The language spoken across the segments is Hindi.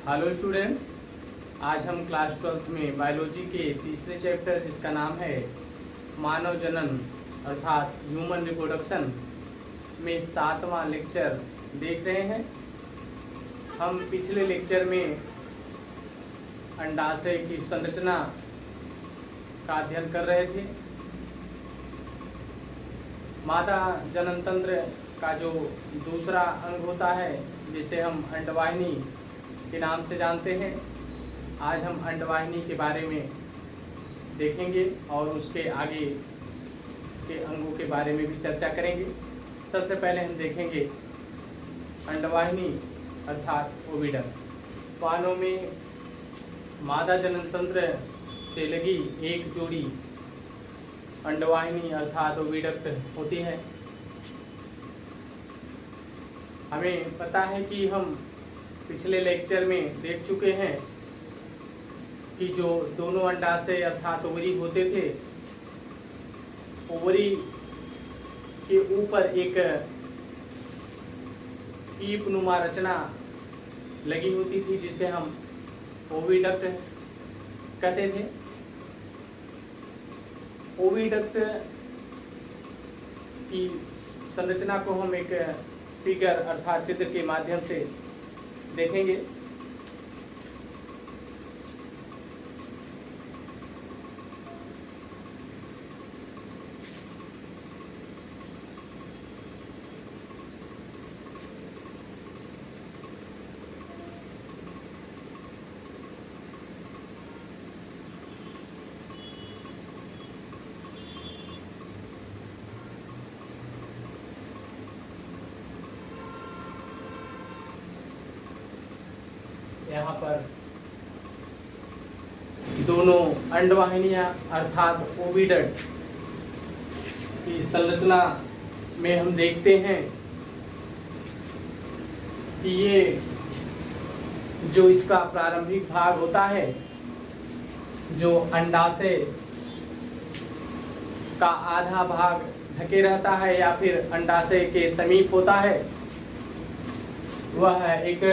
हेलो स्टूडेंट्स, आज हम क्लास 12th में बायोलॉजी के तीसरे चैप्टर जिसका नाम है मानव जनन अर्थात ह्यूमन रिप्रोडक्शन में 7वां लेक्चर देख रहे हैं। हम पिछले लेक्चर में अंडाशय की संरचना का अध्ययन कर रहे थे। मादा जनन तंत्र का जो दूसरा अंग होता है जिसे हम अंडवाहिनी के नाम से जानते हैं, आज हम अंडवाहिनी के बारे में देखेंगे और उसके आगे के अंगों के बारे में भी चर्चा करेंगे। सबसे पहले हम देखेंगे अंडवाहिनी अर्थात ओविडम। मानव में मादा जनन तंत्र से लगी एक जोड़ी अंडवाहिनी अर्थात ओविडक्ट होती है। हमें पता है कि हम पिछले लेक्चर में देख चुके हैं कि जो दोनों अंडाशय अर्थात ओवरी होते थे, ओवरी के ऊपर एक पीपनुमा रचना लगी होती थी जिसे हम ओविडक्ट कहते थे। ओविडक्ट की संरचना को हम एक फिगर अर्थात चित्र के माध्यम से देखेंगे। यहाँ पर दोनों अंडवाहिनियां अर्थात ओविडक्ट की संरचना में हम देखते हैं कि ये जो इसका प्रारंभिक भाग होता है, जो अंडाशय का आधा भाग ढके रहता है या फिर अंडाशय के समीप होता है, वह एक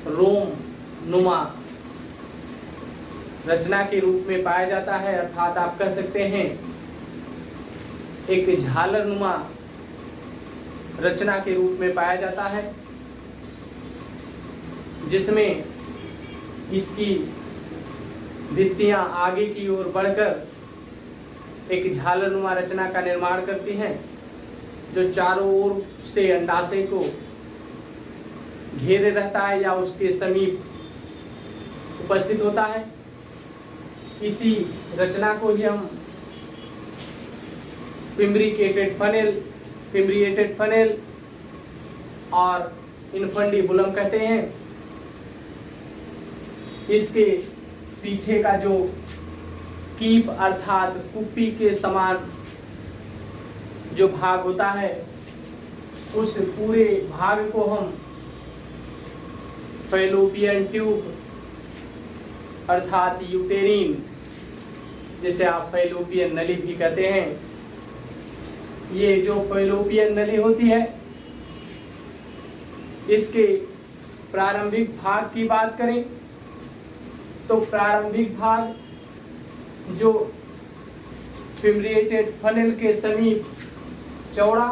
रोम नुमा रचना के रूप में पाया जाता है। अर्थात आप कह सकते हैं एक झालर नुमा रचना के रूप में पाया जाता है, जिसमें इसकी भित्तियां आगे की ओर बढ़कर एक झालर नुमा रचना का निर्माण करती हैं, जो चारों ओर से अंडाशय को घेरे रहता है या उसके समीप उपस्थित होता है। इसी रचना को ही हम फिम्ब्रिएटेड फनेल और इनफंडिबुलम कहते हैं। इसके पीछे का जो कीप अर्थात कुप्पी के समान जो भाग होता है, उस पूरे भाग को हम फैलोपियन ट्यूब अर्थात यूटेरिन, जिसे आप फैलोपियन नली भी कहते हैं, ये जो फैलोपियन नली होती है, इसके प्रारंभिक भाग की बात करें तो प्रारंभिक भाग जो फिम्ब्रिएटेड फनेल के समीप चौड़ा,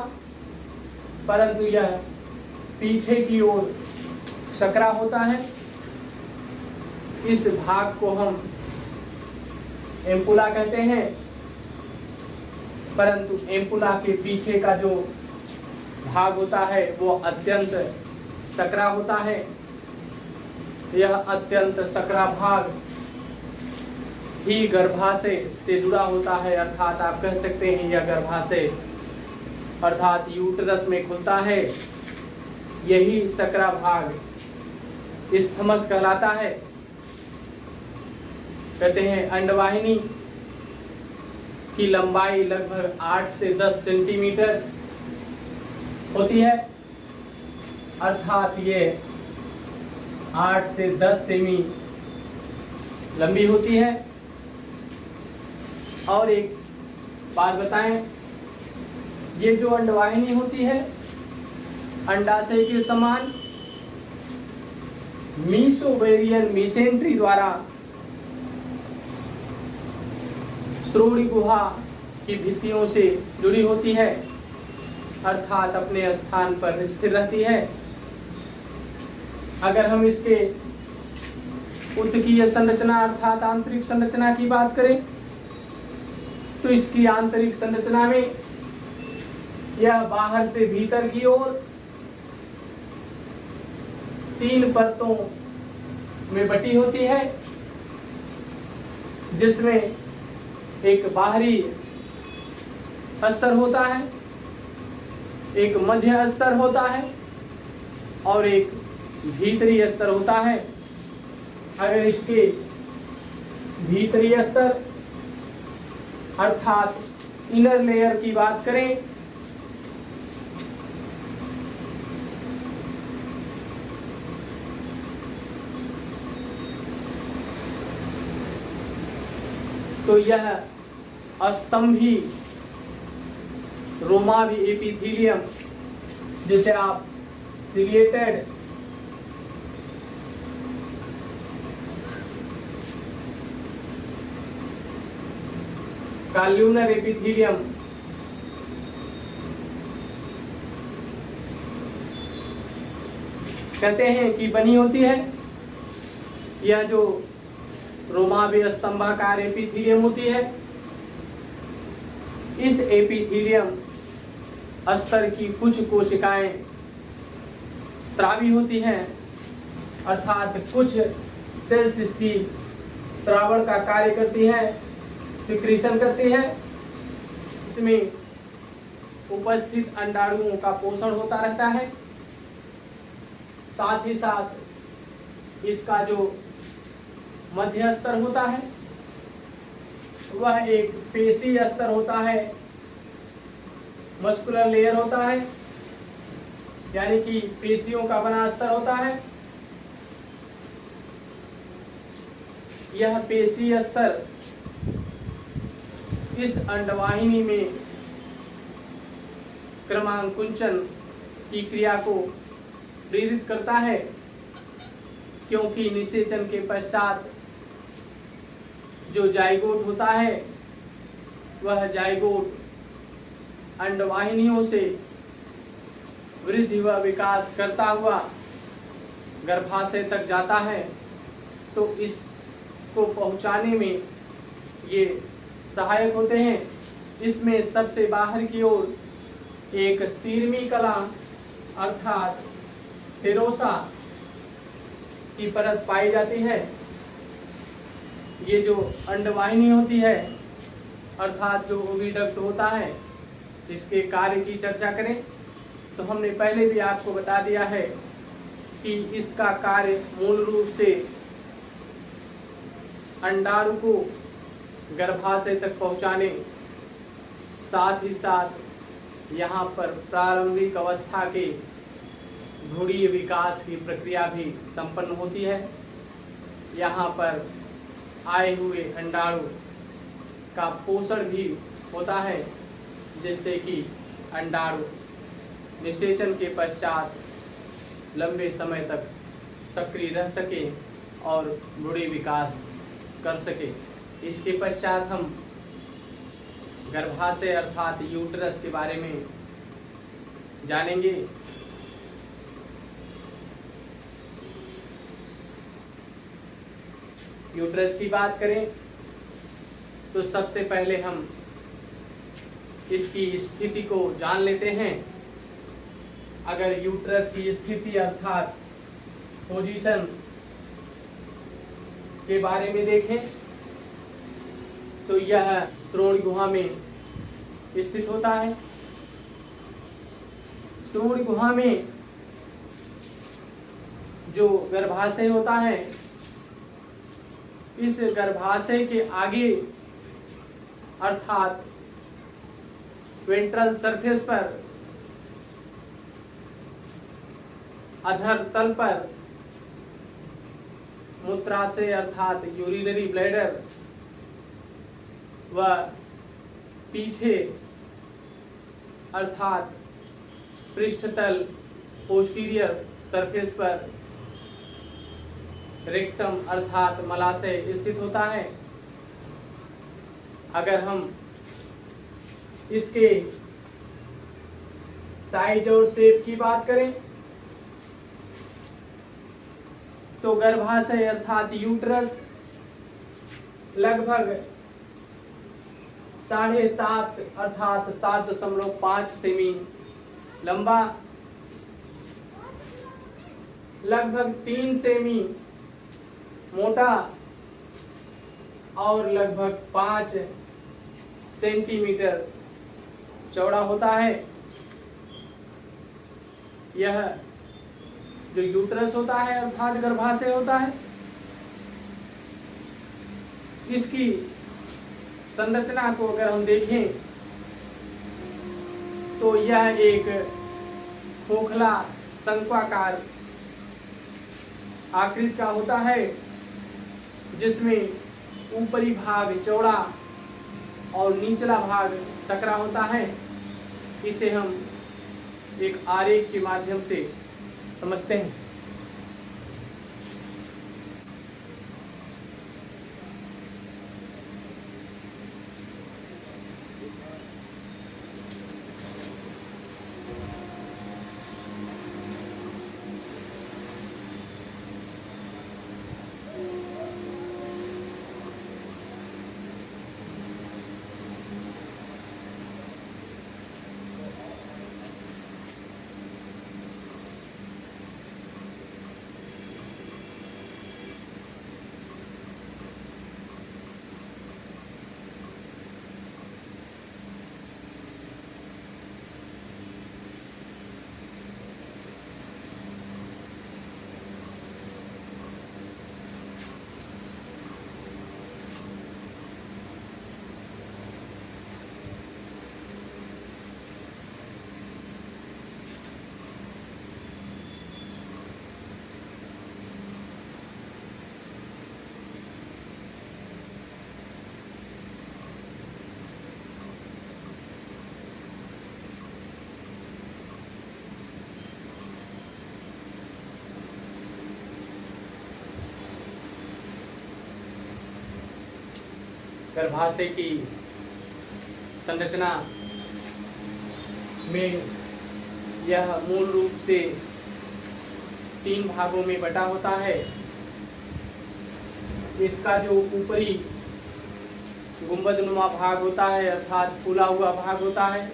परंतु यह पीछे की ओर सकरा होता है। इस भाग को हम एम्पुला कहते हैं, परंतु एम्पुला के पीछे का जो भाग होता है वो अत्यंत सकरा होता है। यह अत्यंत सकरा भाग ही गर्भाशय से जुड़ा होता है। अर्थात आप कह सकते हैं यह गर्भाशय अर्थात यूटरस में खुलता है। यही सकरा भाग स्थमस कहलाता है। कहते हैं अंडवाहिनी की लंबाई लगभग 8 से 10 सेंटीमीटर होती है। अर्थात ये 8 से 10 सेमी लंबी होती है। और एक बात बताएं, ये जो अंडवाहिनी होती है अंडाशय के समान मीसोवेरियन मिसेंट्री द्वारा श्रोणि गुहा की भित्तियों से जुड़ी होती है, अर्थात अपने स्थान पर स्थिर रहती है। अगर हम इसके उत्तकीय संरचना अर्थात आंतरिक संरचना की बात करें तो इसकी आंतरिक संरचना में यह बाहर से भीतर की ओर 3 परतों में बटी होती है, जिसमें एक बाहरी स्तर होता है, एक मध्य स्तर होता है और एक भीतरी स्तर होता है। अगर इसके भीतरी स्तर अर्थात इनर लेयर की बात करें तो यह स्तंभी रोमावी एपिथेलियम, जिसे आप सिलिएटेड कॉल्यूनर एपिथेलियम कहते हैं कि बनी होती है। यह जो रोमावी स्तंभाकार एपिथेलियम होती है, इस एपिथेलियम स्तर की कुछ कोशिकाएं स्रावी होती हैं, अर्थात कुछ सेल्स इसकी स्रावण का कार्य करती हैं, सिक्रीशन करती है। इसमें उपस्थित अंडाणुओं का पोषण होता रहता है। साथ ही साथ इसका जो मध्य स्तर होता है वह एक पेशी स्तर होता है, मस्कुलर लेयर होता है, यानी कि पेशियों का बना स्तर होता है। यह पेशी स्तर इस अंडवाहिनी में क्रमांकुंचन की क्रिया को प्रेरित करता है, क्योंकि निषेचन के पश्चात जो जाइगोट होता है वह जाइगोट अंडवाहिनियों से वृद्धि व विकास करता हुआ गर्भाशय तक जाता है। तो इसको पहुंचाने में ये सहायक होते हैं। इसमें सबसे बाहर की ओर एक सीरमी कला अर्थात सेरोसा की परत पाई जाती है। ये जो अंडवाहिनी होती है अर्थात जो ओविडक्ट होता है, इसके कार्य की चर्चा करें तो हमने पहले भी आपको बता दिया है कि इसका कार्य मूल रूप से अंडाणु को गर्भाशय तक पहुंचाने, साथ ही साथ यहाँ पर प्रारंभिक अवस्था के भ्रूणीय विकास की प्रक्रिया भी संपन्न होती है। यहाँ पर आए हुए अंडाणु का पोषण भी होता है, जिससे कि अंडाणु निषेचन के पश्चात लंबे समय तक सक्रिय रह सके और भ्रूणीय विकास कर सके। इसके पश्चात हम गर्भाशय अर्थात यूट्रस के बारे में जानेंगे। यूट्रस की बात करें तो सबसे पहले हम इसकी स्थिति को जान लेते हैं। अगर यूट्रस की स्थिति अर्थात पोजीशन के बारे में देखें तो यह श्रोणि गुहा में स्थित होता है। श्रोणि गुहा में जो गर्भाशय होता है, इस गर्भाशय के आगे अर्थात वेंट्रल सरफेस पर अधर तल पर मूत्राशय अर्थात यूरिनरी ब्लैडर व पीछे अर्थात पृष्ठतल पोस्टीरियर सरफेस पर रेक्टम अर्थात मलाशय स्थित होता है। अगर हम इसके साइज और शेप की बात करें तो गर्भाशय अर्थात यूट्रस लगभग 7.5 अर्थात 7.5 सेमी लंबा, लगभग 3 सेमी मोटा और लगभग 5 सेंटीमीटर चौड़ा होता है। यह जो यूट्रस होता है अर्थात गर्भाशय होता है, इसकी संरचना को अगर हम देखें तो यह एक खोखला शंक्वाकार आकृति का होता है, जिसमें ऊपरी भाग चौड़ा और निचला भाग सकरा होता है। इसे हम एक आरेख के माध्यम से समझते हैं। गर्भाशय की संरचना में यह मूल रूप से 3 भागों में बटा होता है। इसका जो ऊपरी गुंबदनुमा भाग होता है अर्थात फूला हुआ भाग होता है,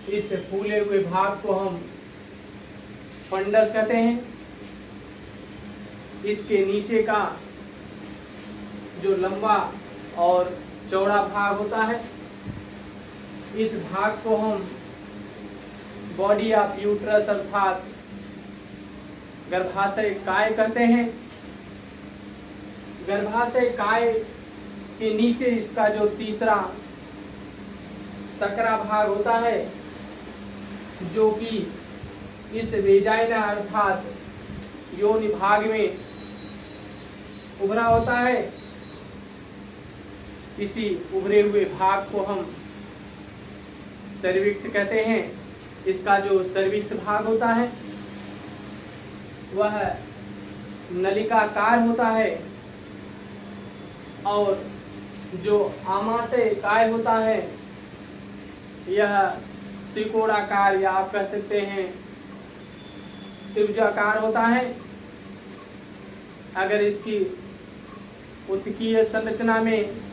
इस फूले हुए भाग को हम फंडस कहते हैं। इसके नीचे का जो लंबा और चौड़ा भाग होता है, इस भाग को हम बॉडी ऑफ यूट्रस अर्थात गर्भाशय काय कहते हैं। गर्भाशय काय के नीचे इसका जो तीसरा सकरा भाग होता है, जो कि इस वेजाइना अर्थात योनि भाग में उभरा होता है। इसी उभरे हुए भाग को हम सर्विक्स कहते हैं। इसका जो सर्विक्स भाग होता है वह नलिकाकार होता है और जो आमाशय काय होता है यह त्रिकोणाकार या आप कह सकते हैं त्रिभुजाकार होता है। अगर इसकी उत्कीय संरचना में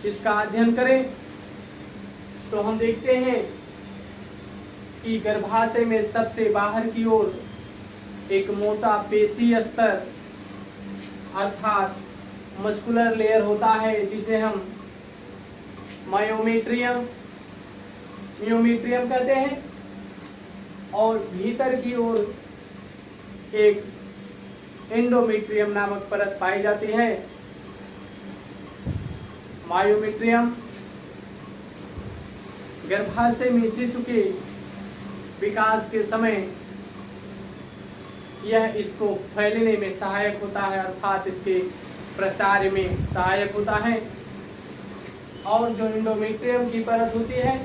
इसका अध्ययन करें तो हम देखते हैं कि गर्भाशय में सबसे बाहर की ओर एक मोटा पेशीय स्तर अर्थात मस्कुलर लेयर होता है, जिसे हम मायोमेट्रियम कहते हैं। और भीतर की ओर एक एंडोमेट्रियम नामक परत पाई जाती है। मायोमेट्रियम गर्भाशय में शिशु के विकास के समय यह इसको फैलने में सहायक होता है अर्थात इसके प्रसार में सहायक होता है। और जो एंडोमेट्रियम की परत होती है,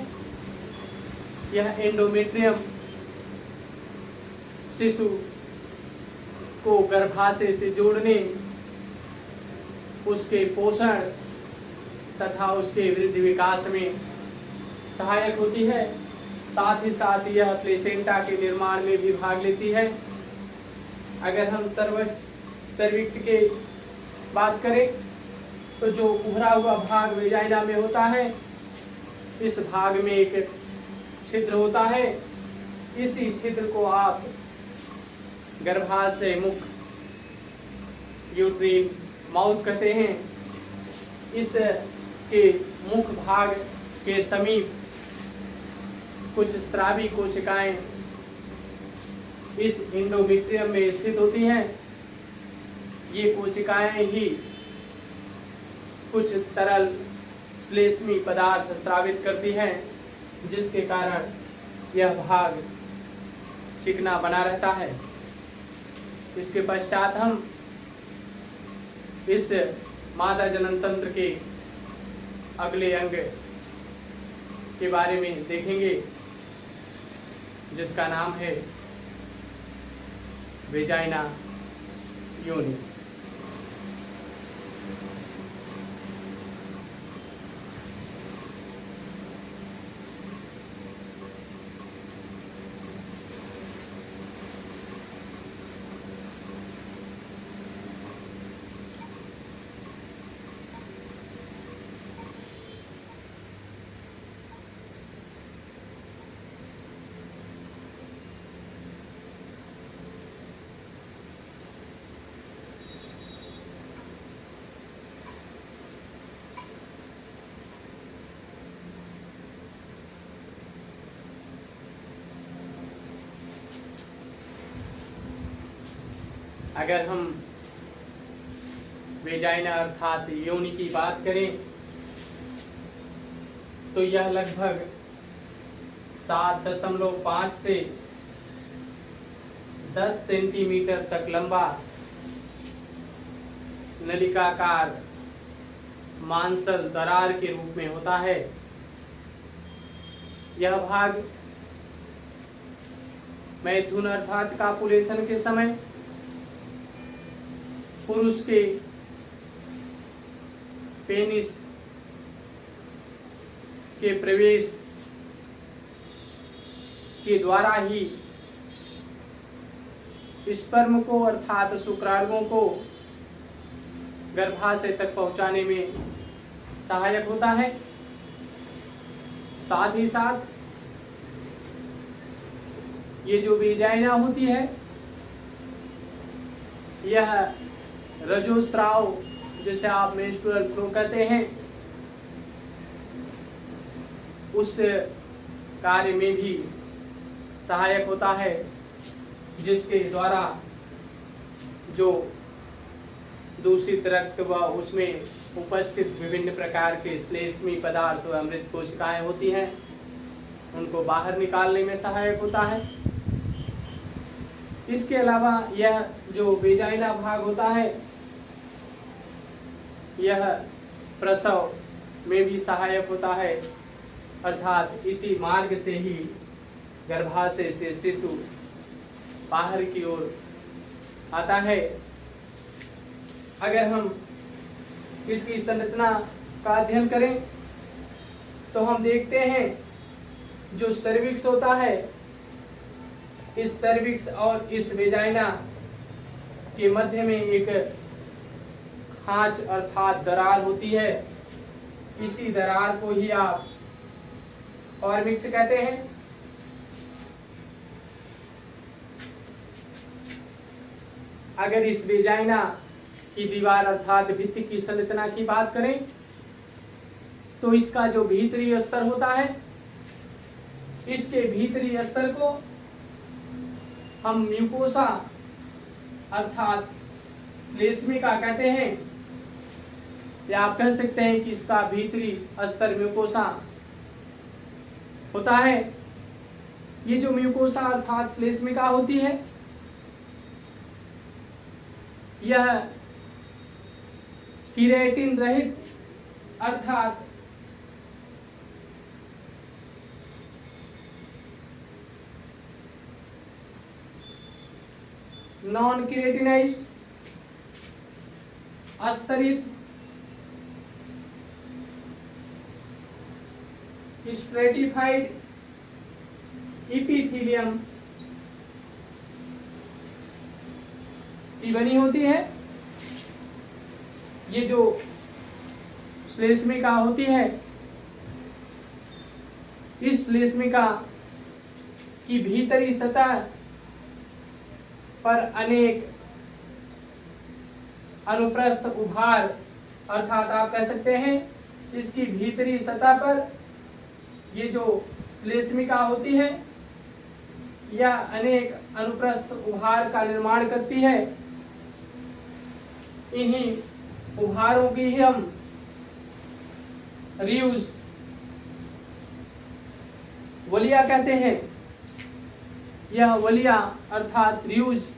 यह एंडोमेट्रियम शिशु को गर्भाशय से जोड़ने, उसके पोषण तथा उसके वृद्धि विकास में सहायक होती है। साथ ही साथ यह प्लेसेंटा के निर्माण में भी भाग लेती है। अगर हम सर्विक्स के बात करें तो जो उभरा हुआ भाग वेजाइना में होता है, इस भाग में एक छिद्र होता है। इसी छिद्र को आप गर्भाशय मुख, यूट्रीन माउथ कहते हैं। इस के मुख भाग के समीप कुछ स्रावी कोशिकाएं इस एंडोमेट्रियम में स्थित होती हैं। ये कोशिकाएं ही कुछ तरल श्लेष्मी पदार्थ स्रावित करती हैं, जिसके कारण यह भाग चिकना बना रहता है। इसके पश्चात हम इस मादा जनन तंत्र के अगले अंग के बारे में देखेंगे, जिसका नाम है वेजाइना योनि। अगर हम वेजाइना अर्थात योनि की बात करें तो यह लगभग 7.5 से 10 सेंटीमीटर तक लंबा नलिकाकार मांसल दरार के रूप में होता है। यह भाग मैथुन अर्थात कापुलेशन के समय पुरुष के पेनिस के प्रवेश के द्वारा ही स्पर्म को अर्थात शुक्राणुओं को गर्भाशय तक पहुंचाने में सहायक होता है। साथ ही साथ ये जो वेजाइना होती है, यह रजोस्राव जिसे आप मेंस्ट्रुअल फ्लो कहते हैं, उस कार्य में भी सहायक होता है, जिसके द्वारा जो दूषित रक्त व उसमें उपस्थित विभिन्न प्रकार के श्लेष्मी पदार्थ व अमृत कोशिकाएं होती हैं, उनको बाहर निकालने में सहायक होता है। इसके अलावा यह जो वेजाइना भाग होता है, यह प्रसव में भी सहायक होता है, अर्थात इसी मार्ग से ही गर्भाशय से शिशु बाहर की ओर आता है। अगर हम इसकी संरचना का अध्ययन करें तो हम देखते हैं जो सर्विक्स होता है, इस सर्विक्स और इस वेजाइना के मध्य में एक खांच अर्थात दरार होती है। इसी दरार को ही आप फॉर्मिक्स कहते हैं। अगर इस वेजाइना की दीवार अर्थात भित्ति की संरचना की बात करें तो इसका जो भीतरी स्तर होता है, इसके भीतरी स्तर को हम म्यूकोसा अर्थात श्लेष्मिका कहते हैं, या आप कह सकते हैं कि इसका भीतरी स्तर म्यूकोसा होता है। ये जो म्यूकोसा अर्थात श्लेष्मिका होती है, यह कीरेटिन रहित अर्थात नॉन केराटिनाइज्ड, अस्तरित, स्ट्रेटिफाइड इपिथीलियम की बनी होती है। ये जो श्लेष्मिका होती है, इस श्लेष्मिका की भीतरी सतह पर अनेक अनुप्रस्थ उभार, अर्थात आप कह सकते हैं इसकी भीतरी सतह पर ये जो श्लेष्मिका होती है यह अनेक अनुप्रस्थ उभार का निर्माण करती है। इन्हीं उभारों की ही हम रियूज वलिया कहते हैं। यह वलिया अर्थात रियूज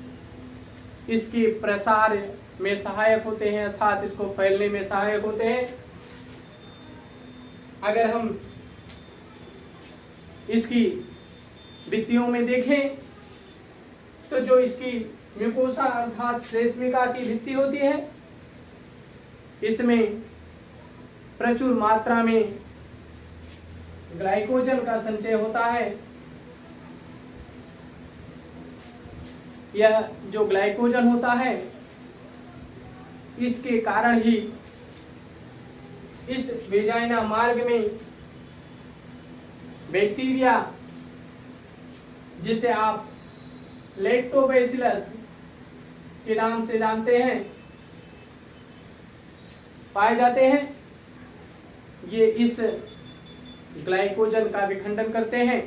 इसके प्रसार में सहायक होते हैं, अर्थात इसको फैलने में सहायक होते हैं। अगर हम इसकी भित्तियों में देखें तो जो इसकी म्यूकोसा अर्थात श्लेष्मिका की भित्ति होती है, इसमें प्रचुर मात्रा में ग्लाइकोजन का संचय होता है। यह जो ग्लाइकोजन होता है इसके कारण ही इस वेजाइना मार्ग में बैक्टीरिया, जिसे आप लैक्टोबैसिलस के नाम से जानते हैं, पाए जाते हैं। ये इस ग्लाइकोजन का विखंडन करते हैं।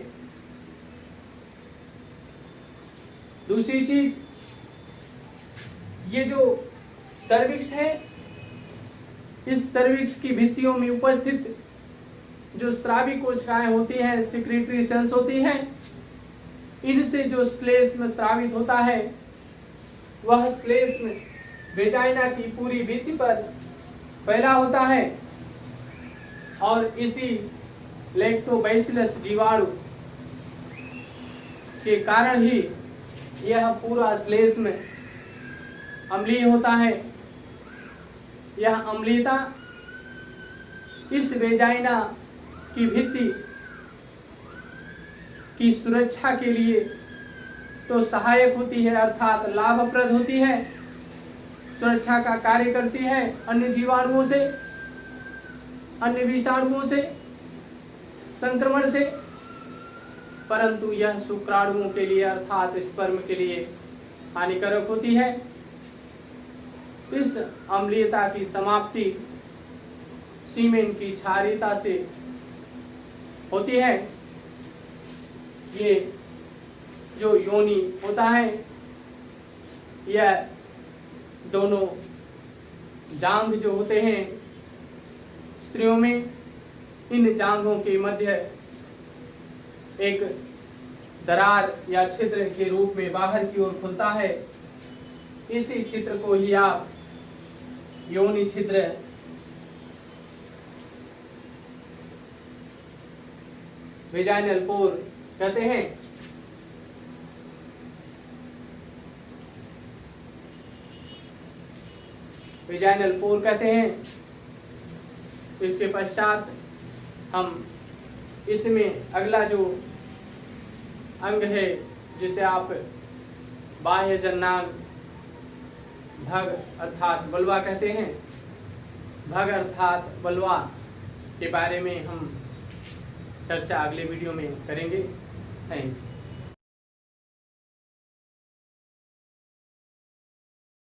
दूसरी चीज, ये जो सर्विक्स है, इस सर्विक्स की भित्तियों में उपस्थित जो स्रावी कोशिकाएं होती हैं, सिक्रेटरी सेल्स होती हैं, इनसे जो श्लेष्म स्रावित होता है वह श्लेष्म वेजाइना की पूरी भित्ति पर फैला होता है और इसी लैक्टोबैसिलस जीवाणु के कारण ही यह पूरा श्लेष्म अम्लीय होता है। यह अम्लीयता इस वेजाइना की भित्ति की सुरक्षा के लिए तो सहायक होती है, अर्थात लाभप्रद होती है, सुरक्षा का कार्य करती है अन्य जीवाणुओं से, अन्य विषाणुओं से, संक्रमण से, परंतु यह शुक्राणुओं के लिए अर्थात स्पर्म के लिए हानिकारक होती है। इस अम्लीयता की समाप्ति सीमेन की क्षारीयता से होती है। ये जो योनि होता है, यह दोनों जांघ जो होते हैं स्त्रियों में, इन जांघों के मध्य एक दरार या छिद्र के रूप में बाहर की ओर खुलता है। इसी छिद्र को ही आप योनि छिद्र वेजाइनल पोर कहते हैं। वेजाइनल पोर कहते हैं। इसके पश्चात हम इसमें अगला जो अंग है जिसे आप बाह्य जननांग भग अर्थात बलवा कहते हैं, भग अर्थात बलवा के बारे में हम चर्चा अगले वीडियो में करेंगे। थैंक्स।